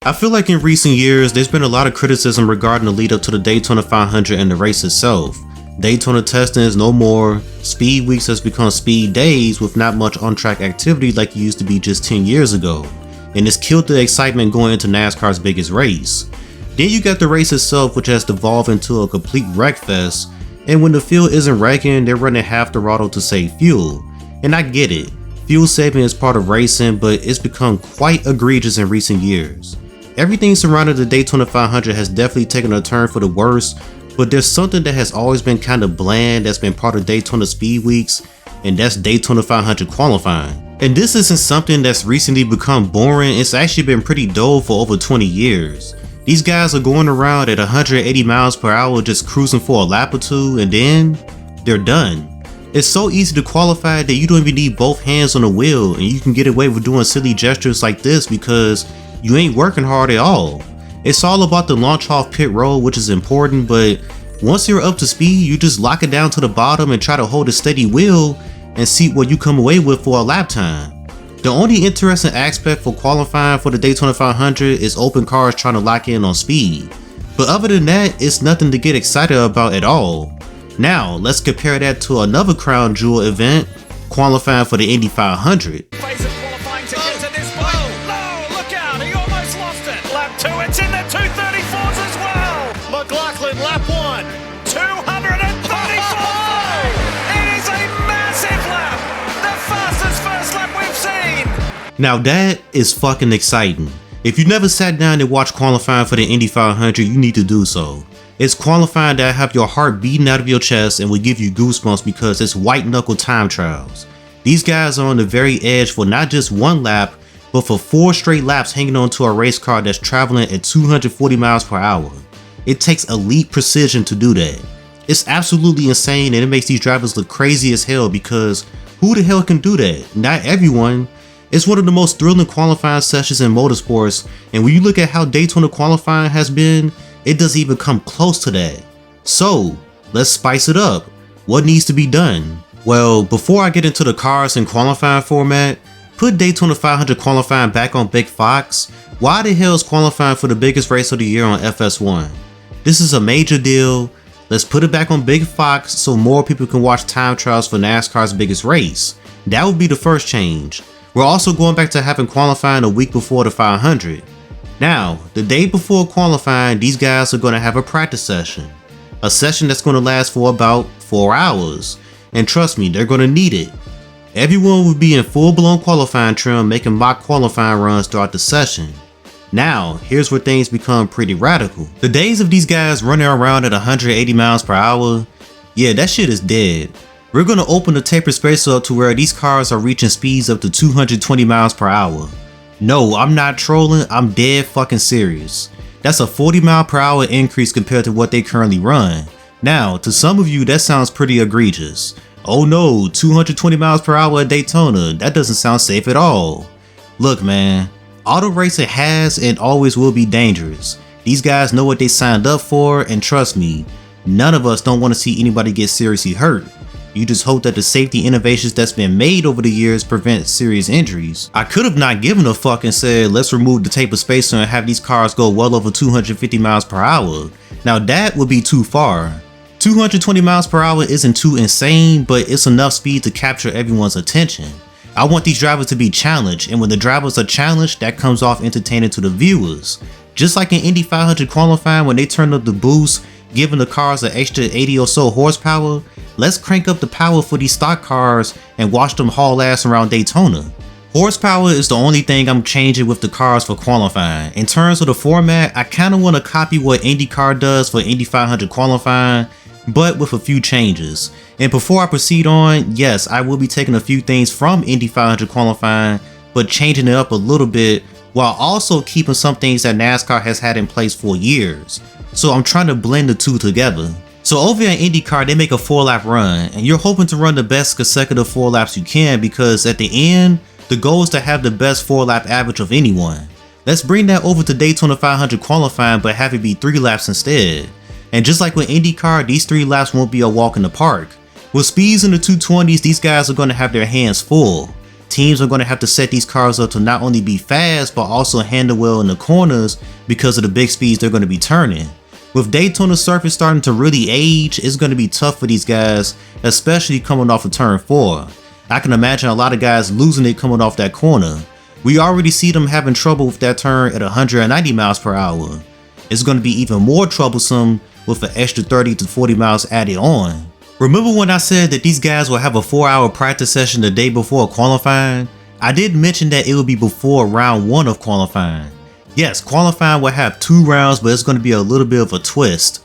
I feel like in recent years, there's been a lot of criticism regarding the lead up to the Daytona 500 and the race itself. Daytona testing is no more, speed weeks has become speed days with not much on-track activity like it used to be just 10 years ago, and it's killed the excitement going into NASCAR's biggest race. Then you got the race itself, which has devolved into a complete wreckfest, and when the field isn't wrecking, they're running half the throttle to save fuel. And I get it, fuel saving is part of racing, but it's become quite egregious in recent years. Everything surrounding the Daytona 500 has definitely taken a turn for the worse, but there's something that has always been kind of bland that's been part of Daytona Speed Weeks, and that's Daytona 500 qualifying. And this isn't something that's recently become boring, it's actually been pretty dull for over 20 years. These guys are going around at 180 miles per hour just cruising for a lap or two, and then they're done. It's so easy to qualify that you don't even need both hands on the wheel, and you can get away with doing silly gestures like this because you ain't working hard at all. It's all about the launch off pit road, which is important, but once you're up to speed, you just lock it down to the bottom and try to hold a steady wheel and see what you come away with for a lap time. The only interesting aspect for qualifying for the Daytona 500 is open cars trying to lock in on speed. But other than that, it's nothing to get excited about at all. Now, let's compare that to another crown jewel event, qualifying for the Indy 500. Lap 1, 234! It is a massive lap! The fastest first lap we've seen! Now that is fucking exciting. If you never sat down and watched qualifying for the Indy 500, you need to do so. It's qualifying that have your heart beating out of your chest and will give you goosebumps because it's white knuckle time trials. These guys are on the very edge for not just one lap, but for 4 straight laps hanging onto a race car that's traveling at 240 miles per hour. It takes elite precision to do that. It's absolutely insane, and it makes these drivers look crazy as hell because who the hell can do that? Not everyone. It's one of the most thrilling qualifying sessions in motorsports, and when you look at how Daytona qualifying has been, it doesn't even come close to that. So, let's spice it up. What needs to be done? Well, before I get into the cars and qualifying format, put Daytona 500 qualifying back on Big Fox. Why the hell is qualifying for the biggest race of the year on FS1? This is a major deal. Let's put it back on Big Fox so more people can watch time trials for NASCAR's biggest race. That would be the first change. We're also going back to having qualifying a week before the 500. Now, the day before qualifying, these guys are going to have a practice session. A session that's going to last for about 4 hours. And trust me, they're going to need it. Everyone will be in full-blown qualifying trim making mock qualifying runs throughout the session. Now, here's where things become pretty radical. The days of these guys running around at 180 miles per hour, yeah, that shit is dead. We're gonna open the taper space up to where these cars are reaching speeds up to 220 miles per hour. No, I'm not trolling, I'm dead fucking serious. That's a 40 mile per hour increase compared to what they currently run. Now, to some of you that sounds pretty egregious. Oh no, 220 miles per hour at Daytona, that doesn't sound safe at all. Look man, auto racing has and always will be dangerous. These guys know what they signed up for, and trust me, none of us don't want to see anybody get seriously hurt. You just hope that the safety innovations that's been made over the years prevent serious injuries. I could have not given a fuck and said let's remove the taper spacer and have these cars go well over 250 miles per hour. Now that would be too far. 220 miles per hour isn't too insane, but it's enough speed to capture everyone's attention. I want these drivers to be challenged, and when the drivers are challenged, that comes off entertaining to the viewers. Just like in Indy 500 qualifying when they turn up the boost, giving the cars an extra 80 or so horsepower, let's crank up the power for these stock cars and watch them haul ass around Daytona. Horsepower is the only thing I'm changing with the cars for qualifying. In terms of the format, I kinda wanna copy what INDYCAR does for Indy 500 qualifying, but with a few changes. And before I proceed on, yes, I will be taking a few things from Indy 500 qualifying, but changing it up a little bit while also keeping some things that NASCAR has had in place for years. So I'm trying to blend the two together. So over at INDYCAR, they make a 4-lap run, and you're hoping to run the best consecutive 4 laps you can because at the end, the goal is to have the best 4-lap average of anyone. Let's bring that over to Daytona 500 qualifying, but have it be 3 laps instead. And just like with INDYCAR, these 3 laps won't be a walk in the park. With speeds in the 220s, these guys are going to have their hands full. Teams are going to have to set these cars up to not only be fast, but also handle well in the corners because of the big speeds they're going to be turning. With Daytona surface starting to really age, it's going to be tough for these guys, especially coming off of turn 4. I can imagine a lot of guys losing it coming off that corner. We already see them having trouble with that turn at 190 miles per hour. It's going to be even more troublesome with an extra 30 to 40 miles added on. Remember when I said that these guys will have a 4-hour practice session the day before qualifying? I did mention that it will be before round 1 of qualifying. Yes, qualifying will have 2 rounds, but it's going to be a little bit of a twist.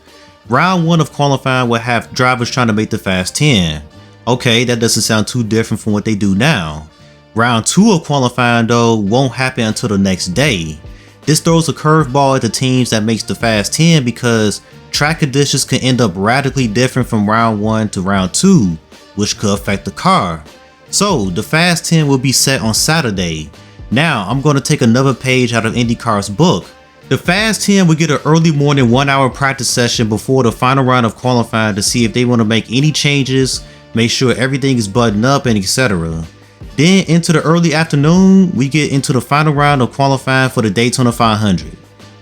Round 1 of qualifying will have drivers trying to make the Fast 10. Okay, that doesn't sound too different from what they do now. Round 2 of qualifying though won't happen until the next day. This throws a curveball at the teams that makes the Fast 10 because track conditions can end up radically different from round 1 to round 2, which could affect the car. So the Fast 10 will be set on Saturday. Now I'm going to take another page out of INDYCAR's book. The Fast 10 will get an early morning 1-hour practice session before the final round of qualifying to see if they want to make any changes, make sure everything is buttoned up, and etc. Then into the early afternoon, we get into the final round of qualifying for the Daytona 500.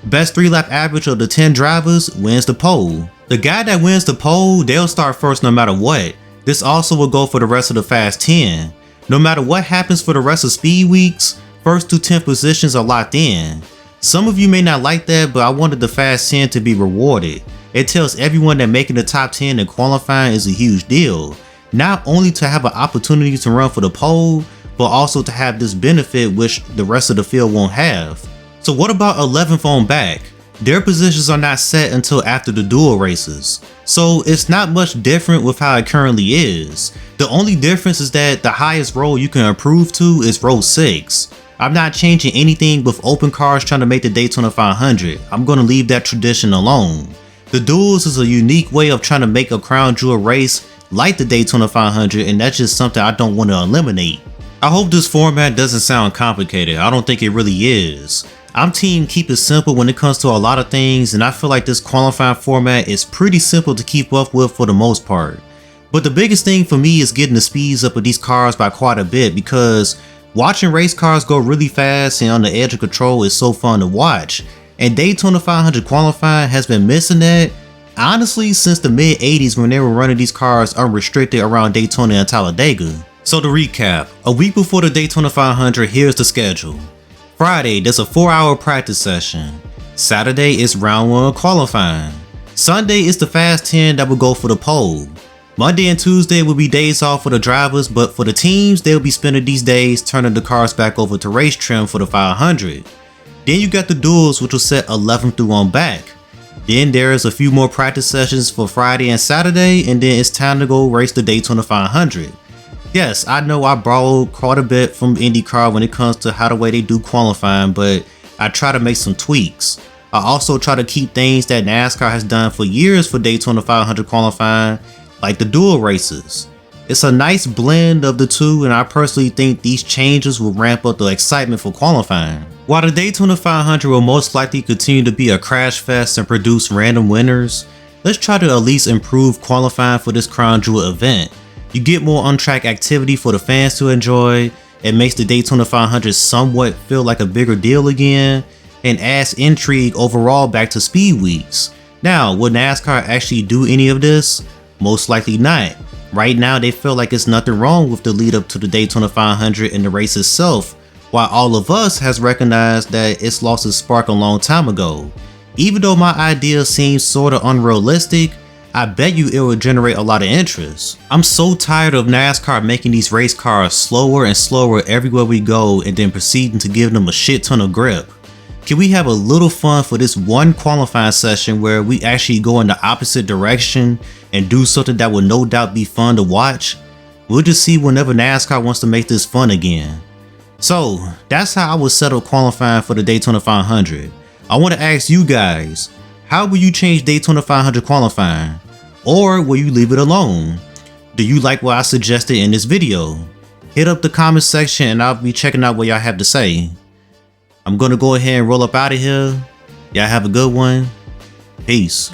Best 3-lap average of the 10 drivers wins the pole. The guy that wins the pole, they'll start first no matter what. This also will go for the rest of the Fast 10. No matter what happens for the rest of speed weeks, first to 10 positions are locked in. Some of you may not like that, but I wanted the Fast 10 to be rewarded. It tells everyone that making the top 10 in qualifying is a huge deal. Not only to have an opportunity to run for the pole, but also to have this benefit which the rest of the field won't have. So what about 11th on back? Their positions are not set until after the dual races. So it's not much different with how it currently is. The only difference is that the highest roll you can improve to is row 6. I'm not changing anything with open cars trying to make the Daytona 500. I'm going to leave that tradition alone. The duels is a unique way of trying to make a crown jewel race like the Daytona 500, and that's just something I don't want to eliminate. I hope this format doesn't sound complicated. I don't think it really is. I'm team keep it simple when it comes to a lot of things, and I feel like this qualifying format is pretty simple to keep up with for the most part. But the biggest thing for me is getting the speeds up of these cars by quite a bit, because watching race cars go really fast and on the edge of control is so fun to watch. And Daytona 500 qualifying has been missing that, honestly, since the mid 80s when they were running these cars unrestricted around Daytona and Talladega. So to recap, a week before the Daytona 500, here's the schedule. Friday, there's a 4-hour practice session. Saturday is round 1 qualifying. Sunday is the Fast 10 that will go for the pole. Monday and Tuesday will be days off for the drivers, but for the teams, they'll be spending these days turning the cars back over to race trim for the 500. Then you got the duels, which will set 11th through on back. Then there's a few more practice sessions for Friday and Saturday, and then it's time to go race the Daytona 500. Yes, I know I borrowed quite a bit from INDYCAR when it comes to how the way they do qualifying, but I try to make some tweaks. I also try to keep things that NASCAR has done for years for Daytona 500 qualifying, like the dual races. It's a nice blend of the two, and I personally think these changes will ramp up the excitement for qualifying. While the Daytona 500 will most likely continue to be a crash fest and produce random winners, let's try to at least improve qualifying for this crown jewel event. You get more on-track activity for the fans to enjoy, it makes the Daytona 500 somewhat feel like a bigger deal again, and adds intrigue overall back to speed weeks. Now, will NASCAR actually do any of this? Most likely not. Right now they feel like it's nothing wrong with the lead up to the Daytona 500 and the race itself, while all of us has recognized that it's lost its spark a long time ago. Even though my idea seems sorta unrealistic, I bet you it will generate a lot of interest. I'm so tired of NASCAR making these race cars slower and slower everywhere we go and then proceeding to give them a shit ton of grip. Can we have a little fun for this one qualifying session where we actually go in the opposite direction and do something that will no doubt be fun to watch? We'll just see whenever NASCAR wants to make this fun again. So that's how I would settle qualifying for the Daytona 500. I want to ask you guys, how will you change Daytona 500 qualifying? Or will you leave it alone? Do you like what I suggested in this video? Hit up the comment section and I'll be checking out what y'all have to say. I'm gonna go ahead and roll up out of here. Y'all have a good one. Peace.